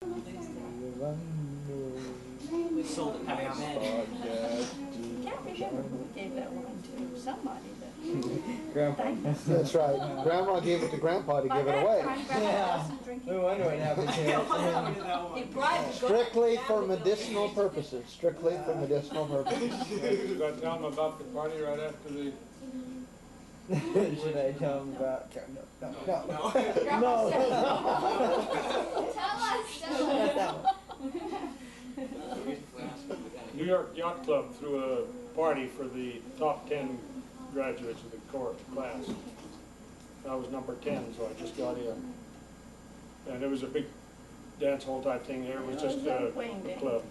We sold it by Can't remember who gave that one to somebody. Grandpa. That's right. Grandma gave it to Grandpa to give it away. Yeah. We wonder what happened to it. He bribed Strictly for medicinal purposes. Strictly for medicinal purposes. You got to tell them about the party right after the... Should I tell him about... No. Tell us. New York Yacht Club threw a party for the top 10 graduates of the class. I was number 10, so I just got in. And it was a big dance hall type thing there. It was just a club.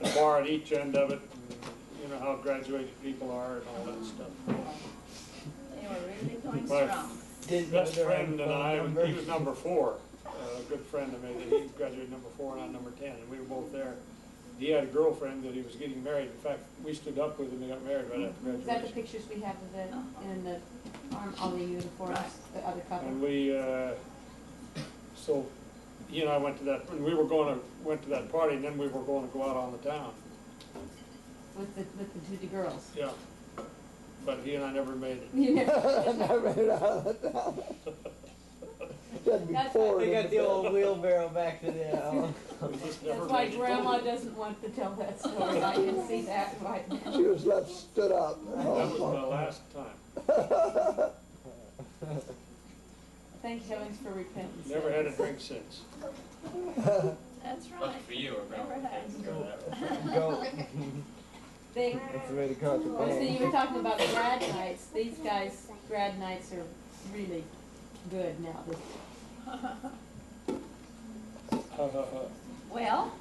A bar at each end of it, and you know how graduated people are and all that stuff. They were really going My strong. best friend and I, he was number 4. A good friend of mine, he graduated number 4 and I number 10, and we were both there. He had a girlfriend that he was getting married. In fact, we stood up with him and got married right after graduation. Is that the pictures we have of the in the all the uniforms, the other couple? And we, so he and I went to that, and we were went to that party, and then we were going to go out on the town. With the girls. Yeah, but he and I never made it. You never. Never made it out of the town. That'd be poor. They got the old wheelbarrow back to the... That's why Grandma doesn't want to tell that story. I can see that right now. She was left stood up. That was my last time. Thank heavens for repentance. Never had a drink since. That's right. Lucky for you, Never has. Go. They, That's the way to call it the well, see, band. you were talking about grad nights. These guys' grad nights are really good now. Well,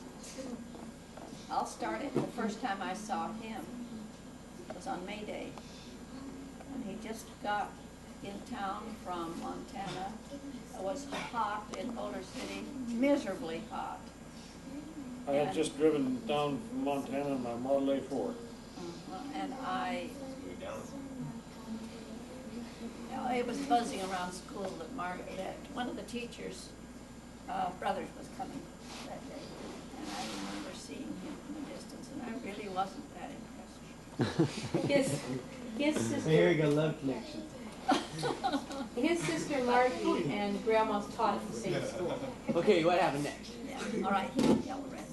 I'll start it. The first time I saw him was on May Day. And he just got in town from Montana. It was hot in Boulder City, miserably hot. I had just driven down from Montana in my Model A4. And it was buzzing around school that one of the teachers' brothers was coming that day. And I remember seeing him from a distance, and I really wasn't that impressed. His sister. Here we go, love connection. His sister Margie and Grandma's taught at the same school. Okay, what happened next? Yeah. All right, he can tell the rest.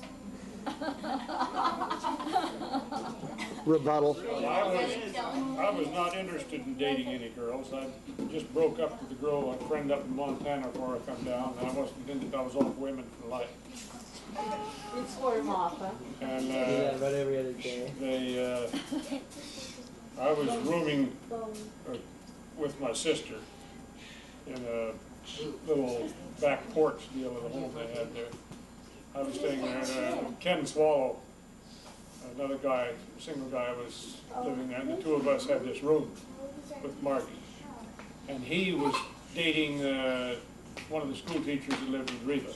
Rebuttal. I was not interested in dating any girls. I just broke up with a girl, a friend up in Montana before I come down, and I wasn't into, I was off women for life. It's for Martha. And Do that about every other day. I was rooming with my sister in a little back porch deal with a home they had there. I was staying there, and Ken Swallow, another guy, single guy, was living there, and the two of us had this room with Margie. And he was dating one of the school teachers who lived with Reva.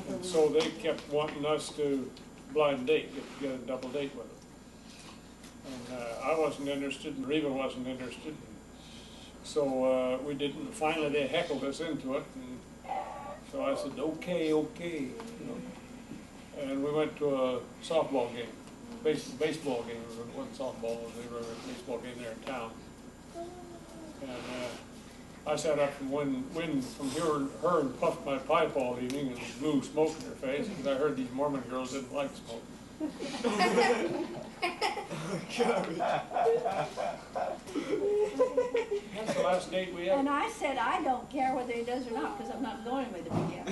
And so they kept wanting us to blind date, get a double date with them. And I wasn't interested, and Reva wasn't interested. So we didn't, finally they heckled us into it. And so I said, okay, you know. And we went to a softball game, baseball game. It wasn't softball, it was a baseball game there in town. And I sat up from wind from her and puffed my pipe all evening and blew smoke in her face because I heard these Mormon girls didn't like smoke. That's the last date we had. And I said, I don't care whether he does or not, because I'm not going with him again.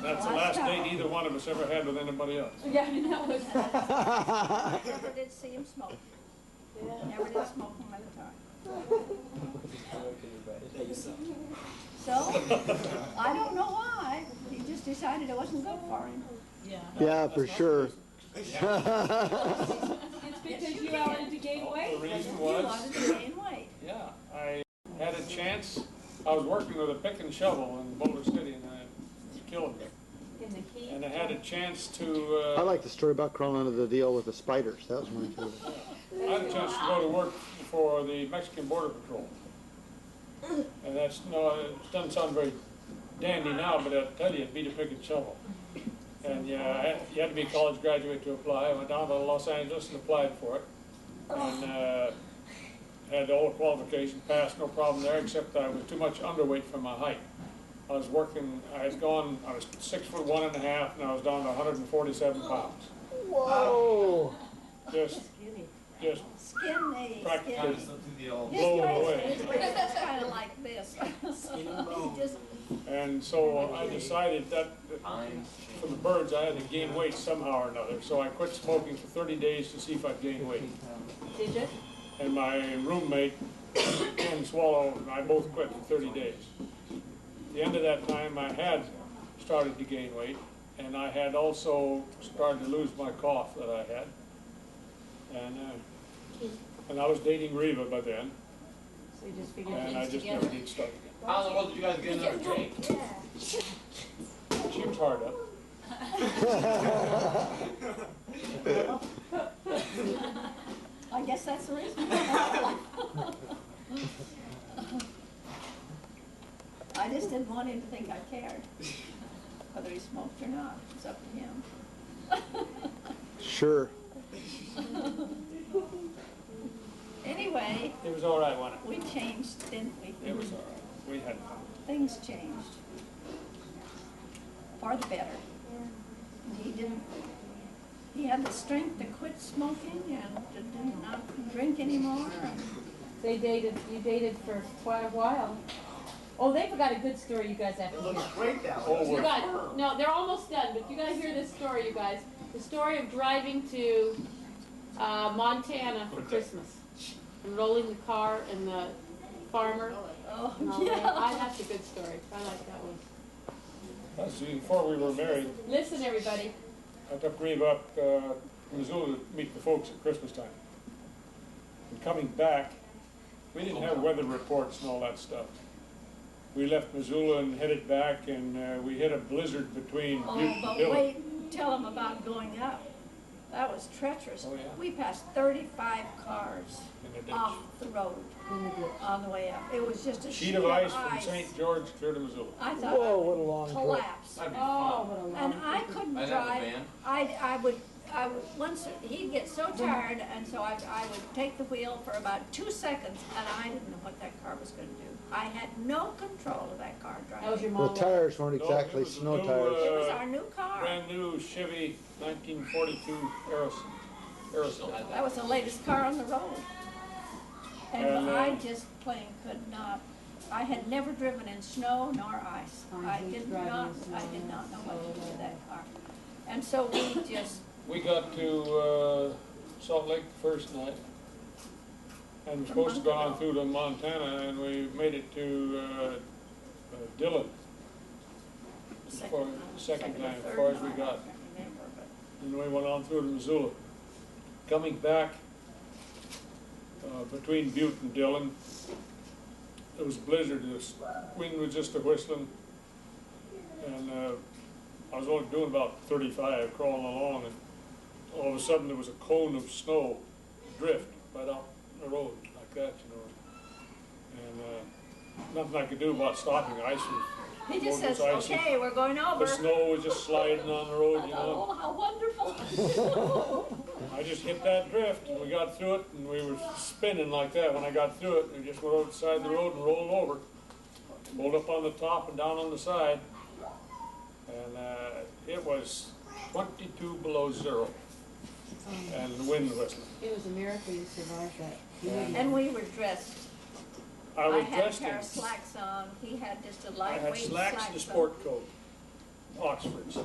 That's the last date either one of us ever had with anybody else. Yeah, that was. Never did see him smoke. Never did smoke him at a time. So, I don't know why. He just decided it wasn't good for him. Yeah, for sure. It's because you wanted to gain weight. The reason You was, wanted to gain weight. yeah, I had a chance. I was working with a pick and shovel in Boulder City, and it was killing me. In the heat. And I had a chance to. I like the story about crawling under the deal with the spiders. That was my favorite. I had a chance to go to work for the Mexican Border Patrol. And that's, no, it doesn't sound very dandy now, but I tell you, it beat a pick and shovel. And yeah, you had to be a college graduate to apply. I went down to Los Angeles and applied for it. And had all the qualifications, passed, no problem there, except I was too much underweight for my height. I was 6'1½", and I was down to 147 pounds. Whoa! Just Skinny, practically skinny. blown away. His waist is kind of like this. He just, And so I decided that for the birds I had to gain weight somehow or another. So I quit smoking for 30 days to see if I'd gain weight. Did you? And my roommate and Swallow and I both quit for 30 days. At the end of that time I had started to gain weight, and I had also started to lose my cough that I had. And I was dating Reva by then, So you just figured and I things just together. never did start again. How in the world did you guys get another drink? She was hard up. I guess that's the reason. I just didn't want him to think I cared, whether he smoked or not. It was up to him. Sure. Anyway, It was all right, wasn't we changed, didn't we? it? It was all right. We had fun. Things changed for the better. He had the strength to quit smoking and did not drink anymore. So you dated for quite a while. Oh, they forgot a good story you guys have to It hear. looks great down Oh, You we're- guys, no, they're almost done, but you gotta hear this story, you guys. The story of driving to Montana for Christmas. And rolling the car and the farmer. Oh, and all that. That's a good story. I like that one. That's before we were married. Listen, everybody. I took Reva up to Missoula to meet the folks at Christmas time. And coming back, we didn't have weather reports and all that stuff. We left Missoula and headed back, and we hit a blizzard between Butte Oh, and but Dillon. wait, tell them about going up. That was treacherous. Oh, yeah. We passed 35 cars In the ditch. off the road on the way up. It was just a Sheet of ice from St. George clear to Missoula. I thought Whoa, what a I long would trip. collapse. That'd be Oh, fun. what a long And I couldn't I'd have a drive. van. I would, once, he'd get so tired, and so I would take the wheel for about 2 seconds, and I didn't know what that car was gonna do. I had no control of that car That was driving. your The mom. tires weren't No, exactly it was a snow new, tires. It was our new car. Brand new Chevy 1942 Aerosol. That was the latest car on the road. And And, I just plain could not, I had never driven in snow nor ice. I hate did driving not, in snow I did and not know what to do snow. with that car. And so we just, We got to Salt Lake the first night, and we're supposed to go on through to Montana, and we made it to Dillon. Second time, as far as we got. I can't remember, but And we went on through to Missoula. Coming back between Butte and Dillon, it was a blizzard. The wind was just a whistling, and I was only doing about 35, crawling along, and all of a sudden there was a cone of snow drift right out the road like that, you know. And nothing I could do about stopping. Ice was he just road was says, icy. okay, we're going over. The snow was just sliding on the road, I you thought, know. oh, how wonderful. I just hit that drift, and we got through it, and we were spinning like that. When I got through it, we just went over the side of the road and rolled over. Rolled up on the top and down on the side. And it was 22 below zero, and the wind whistling. It was a miracle you survived that. You wouldn't- And we were dressed. I was had a dressed pair in, of slacks on. He had just a I had lightweight slacks and a on. sport coat, Oxfords.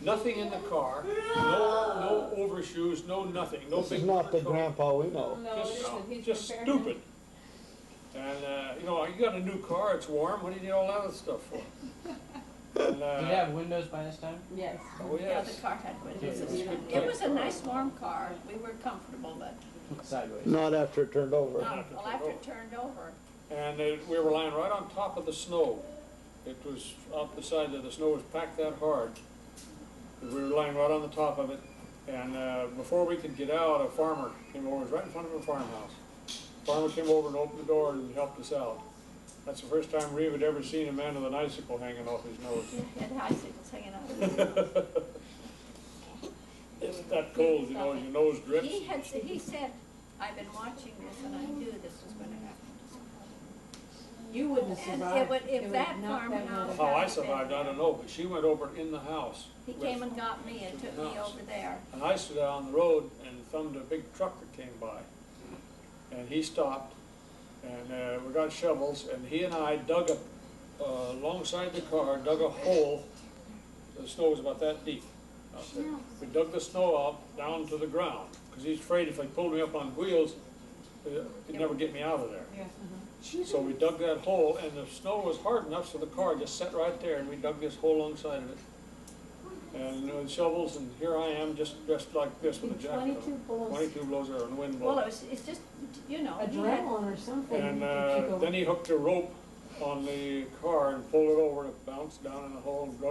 Nothing in the car, no overshoes, no nothing, no This big is not the coat. grandpa we know. No, it isn't. He's Just prepared. stupid. And, you know, you got a new car, it's warm, what do you need all that other stuff for? And, Did it have windows by this time? Yes. oh Yeah, the yes. car had windows. Yeah. It was a nice warm car. We were comfortable, but Sideways. Not after it turned over. not well after it turned over. And we were lying right on top of the snow. It was up the side of the snow was packed that hard. We were lying right on the top of it. And before we could get out, a farmer came over. It was right in front of a farmhouse. Farmer came over and opened the door and helped us out. That's the first time Reva had ever seen a man with an icicle hanging off his nose. He had icicles hanging out of his nose. that cold, you know, your nose drips. He said, I've been watching this and I knew this was gonna happen. You wouldn't have And survived. if that farmhouse. How I survived, I don't know, but she went over in the house. He with- came and got me and took me House. over there. And I stood out on the road and thumbed a big truck that came by. And he stopped, and we got shovels, and he and I dug alongside the car, dug a hole. The snow was about that deep out there. We dug the snow out down to the ground, because he's afraid if I pulled me up on wheels, he'd never get me out of there. So we dug that hole, and the snow was hard enough, so the car just sat right there, and we dug this hole alongside of it. And with shovels, and here I am, just dressed like this with a jacket on. 22 blows. 22 blows there, and the wind Well, blows. it's just, you know. he had- Adrenaline or something. And that you go- then he hooked a rope on the car and pulled it over, and it bounced down in the hole and drug